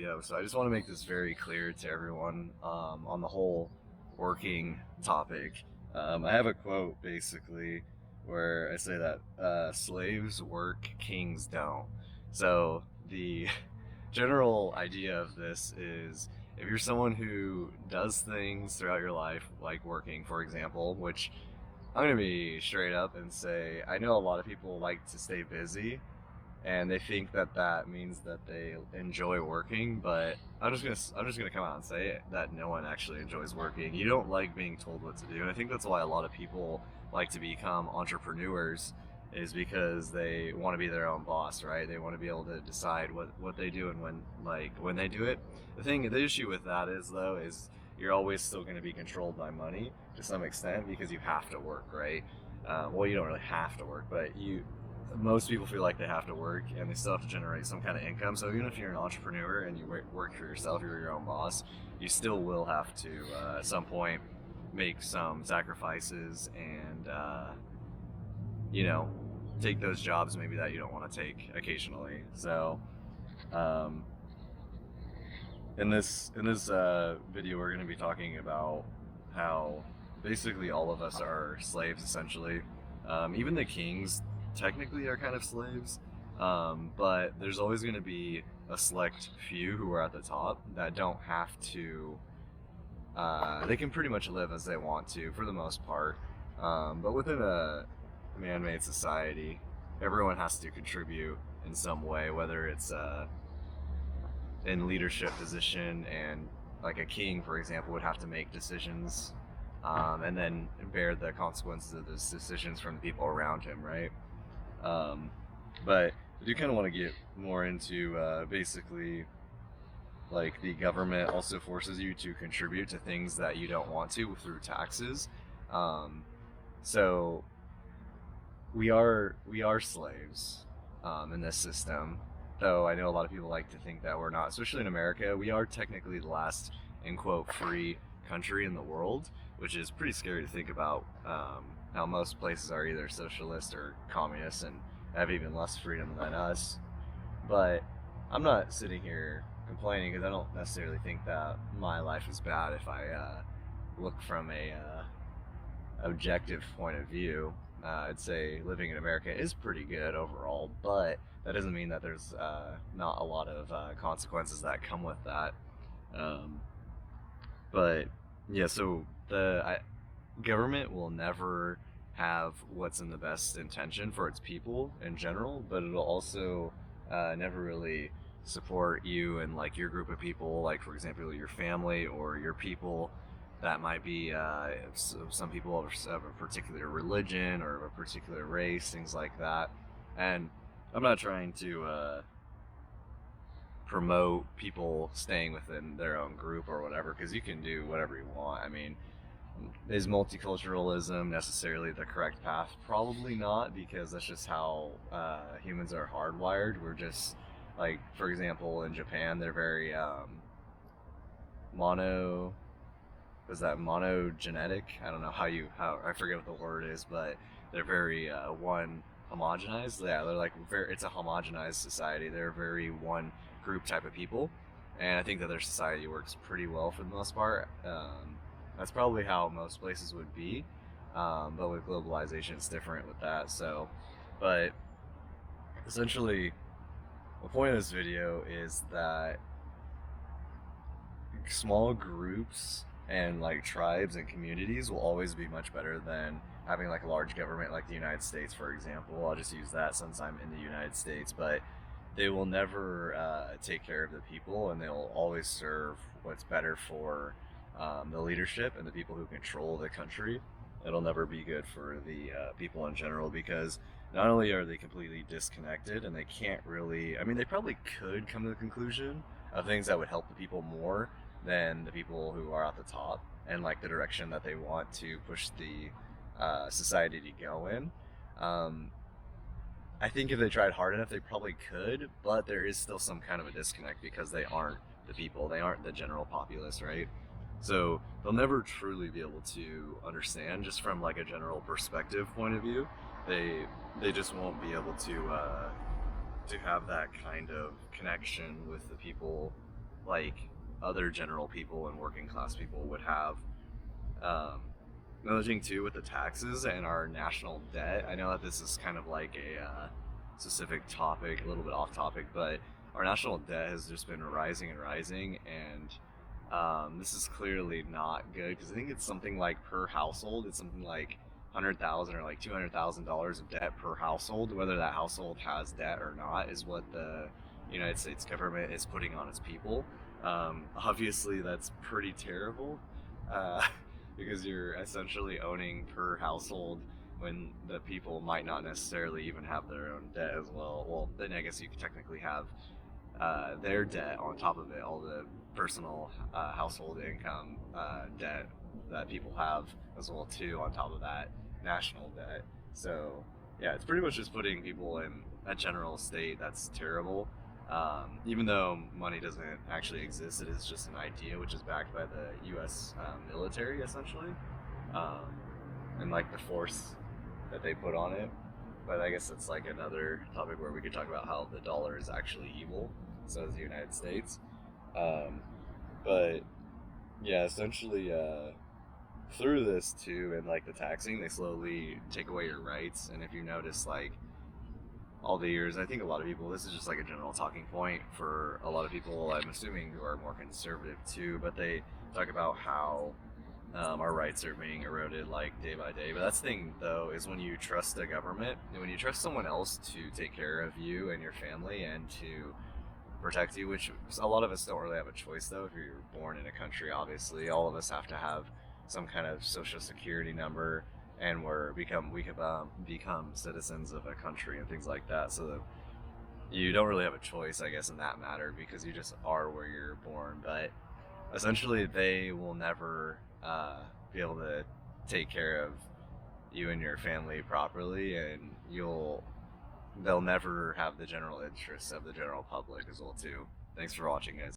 video, so I just want to make this very clear to everyone on the whole working topic. I have a quote basically where I say that slaves work, kings don't. So the general idea of this is if you're someone who does things throughout your life, like working, for example, which I'm going to be straight up and say I know a lot of people like to stay busy and they think that that means that they enjoy working, but I'm just gonna come out and say it, that no one actually enjoys working. You don't like being told what to do, and I think that's why a lot of people like to become entrepreneurs, is because they want to be their own boss, right? They want to be able to decide what they do and when they do it. The issue with that is though is you're always still going to be controlled by money to some extent because you have to work, right? Well, you don't really have to work, but most people feel like they have to work and they still have to generate some kind of income. So even if you're an entrepreneur and you work for yourself, you're your own boss, you still will have to at some point make some sacrifices and you know, take those jobs maybe that you don't want to take occasionally. So in this video we're going to be talking about how basically all of us are slaves essentially. Even the kings technically are kind of slaves, but there's always going to be a select few who are at the top that don't have to. They can pretty much live as they want to for the most part, but within a man-made society, everyone has to contribute in some way, whether it's in leadership position, and like a king, for example, would have to make decisions and then bear the consequences of those decisions from the people around him, right? But I do kind of want to get more into basically like the government also forces you to contribute to things that you don't want to through taxes. So we are slaves in this system, though I know a lot of people like to think that we're not, especially in America. We are technically the last, in quote, free country in the world, which is pretty scary to think about. How most places are either socialist or communist and have even less freedom than us. But I'm not sitting here complaining because I don't necessarily think that my life is bad if I look from a objective point of view. I'd say living in America is pretty good overall, but that doesn't mean that there's not a lot of consequences that come with that. But yeah, so the government will never have what's in the best intention for its people in general, but it'll also never really support you and like your group of people, like for example your family or your people that might be some people of a particular religion or of a particular race, things like that. And I'm not trying to promote people staying within their own group or whatever, because you can do whatever you want. I mean, is multiculturalism necessarily the correct path? Probably not, because that's just how humans are hardwired. We're just, like, for example, in Japan, they're very monogenetic? I don't know how I forget what the word is, but they're very homogenized. Yeah, they're like it's a homogenized society. They're very one group type of people, and I think that their society works pretty well for the most part. That's probably how most places would be, but with globalization, it's different with that. So, but essentially, the point of this video is that small groups and like tribes and communities will always be much better than having like a large government like the United States, for example. I'll just use that since I'm in the United States, but they will never take care of the people, and they'll always serve what's better for the leadership and the people who control the country. It'll never be good for the people in general, because not only are they completely disconnected and they can't really, I mean, they probably could come to the conclusion of things that would help the people more than the people who are at the top and like the direction that they want to push the society to go in. I think if they tried hard enough, they probably could, but there is still some kind of a disconnect because they aren't the people, they aren't the general populace, right? So they'll never truly be able to understand, just from like a general perspective point of view. They just won't be able to have that kind of connection with the people like other general people and working class people would have. Um, Another thing too with the taxes and our national debt. I know that this is kind of like a specific topic, a little bit off topic, but our national debt has just been rising and rising, and this is clearly not good because I think it's something like per household, it's something like 100,000 or like $200,000 of debt per household. Whether that household has debt or not is what the United States government is putting on its people. Obviously, that's pretty terrible. Uh, because you're essentially owning per household when the people might not necessarily even have their own debt as well. Well, then I guess you could technically have their debt on top of it, all the personal household income debt that people have as well too on top of that national debt. So yeah, it's pretty much just putting people in a general state that's terrible. Even though money doesn't actually exist, it is just an idea which is backed by the U.S. Military essentially, um, and like the force that they put on it. But I guess it's like another topic where we could talk about how the dollar is actually evil, so is the United States. Um, but yeah, essentially, through this too, and like the taxing, they slowly take away your rights. And if you notice, like all the years, I think a lot of people, this is just like a general talking point for a lot of people, I'm assuming, who are more conservative too, but they talk about how our rights are being eroded like day by day. But that's the thing though, is when you trust the government and when you trust someone else to take care of you and your family and to protect you, which a lot of us don't really have a choice though. If you're born in a country, obviously all of us have to have some kind of social security number, and we have become citizens of a country and things like that. So that you don't really have a choice, I guess, in that matter, because you just are where you're born. But essentially, they will never be able to take care of you and your family properly, and they'll never have the general interests of the general public as well too. Thanks for watching, guys.